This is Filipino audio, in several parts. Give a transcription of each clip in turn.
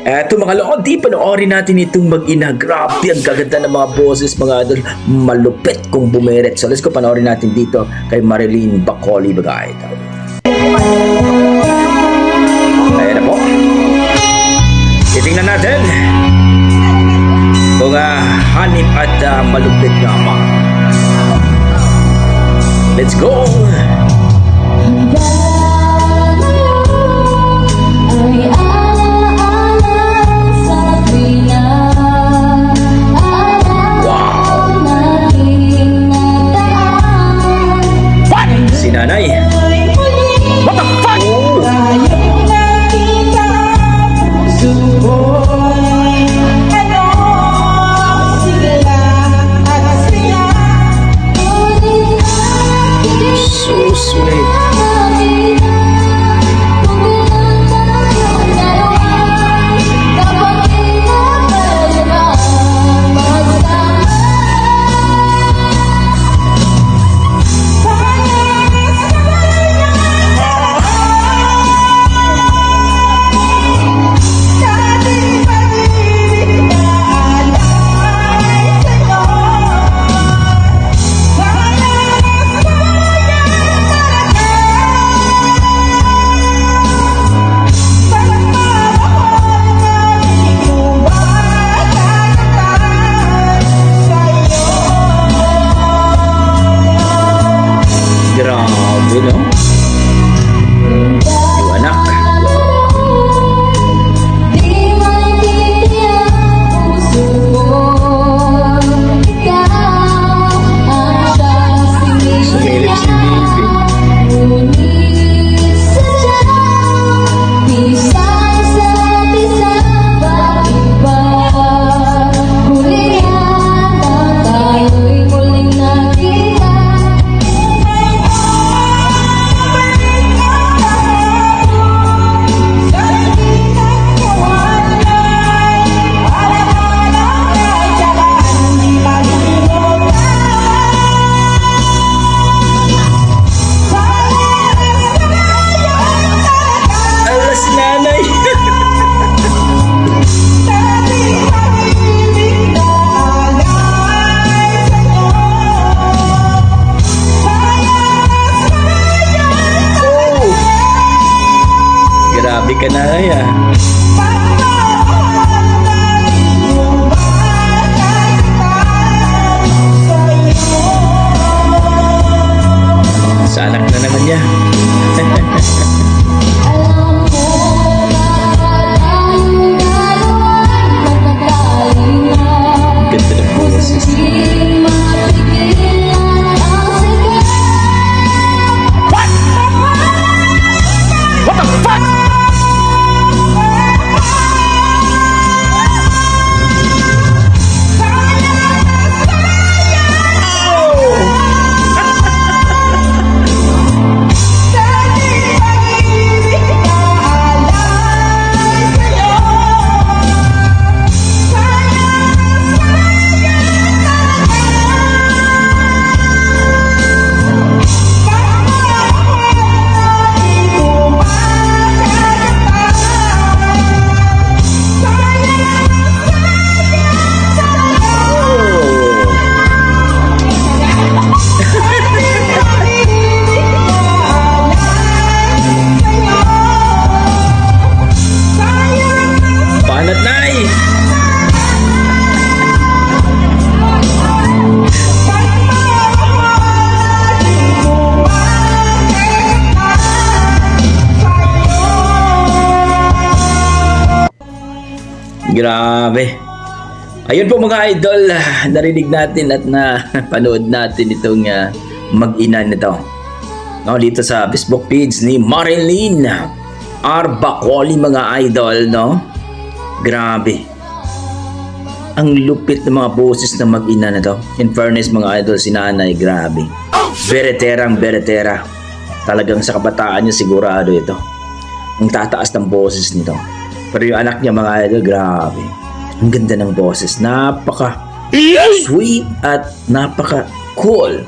Eto mga lodi, panoorin natin itong mag-ina. Grabe, ang gaganda ng mga boses mga idol. Malupit kung bumeret. So let's go, panoorin natin dito kay Marilyn Bacoli mga idol. Ayan na po. Titingnan natin kung hanip at malupit naman. Let's go! Nanay. What the fuck? So sweet. Grabe, no? Yung anak. Sumilip si Bibi. Grabe ka na kaya. Sa anak na naman niya. Ganda ng boses. What? What the fuck? Banat na eh. Grabe. Ayun po mga idol, narinig natin at panood natin itong mag-ina nito. No, dito sa Facebook page ni Marilyn Bacoli mga idol, no? Grabe. Ang lupit ng mga boses ng mag-ina na to. In fairness mga idol, si nanay, grabe. Beretera. Talagang sa kabataan niya sigurado ito. Ang tataas ng boses nito. Pero yung anak niya mga idol, grabe. Ang ganda ng boses. Napaka-sweet at napaka-cool.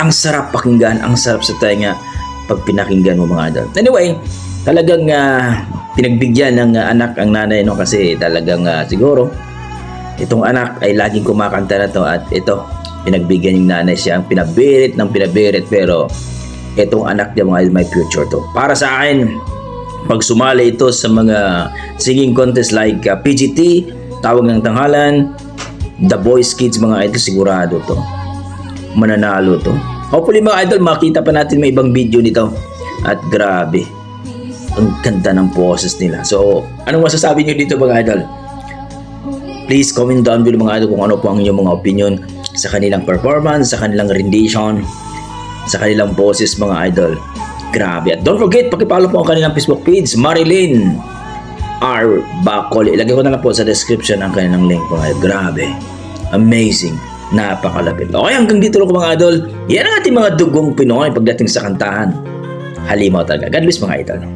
Ang sarap pakinggan, ang sarap sa tenga pag pinakinggan mo mga idol. Anyway, talagang pinagbigyan ng anak ang nanay, no, kasi talagang siguro itong anak ay laging kumakanta na to at ito pinagbigyan yung nanay siya ang pinabirit ng pinabirit, pero itong anak niya mga may future to. Para sa akin, pag sumali ito sa mga singing contest like PGT, Tawag ng Tanghalan, The Voice Kids mga idol, sigurado to mananalo to. Hopefully mga idol, makita pa natin may ibang video nito. At grabe, ang ganda ng boses nila. So, anong masasabi nyo dito mga idol? Please comment down below mga idol kung ano po ang inyong mga opinion sa kanilang performance, sa kanilang rendition, sa kanilang boses mga idol. Grabe. At don't forget, pakipollow po ang kanilang Facebook page, Marilyn R. Bacol. Ilagay ko na lang po sa description ang kanilang link mga idol. Grabe. Amazing. Napakalapit. Okay, hanggang dito lang mga idol. Yan ang ating mga dugong Pinoy pagdating sa kantahan. Halimaw talaga. God bless mga idol.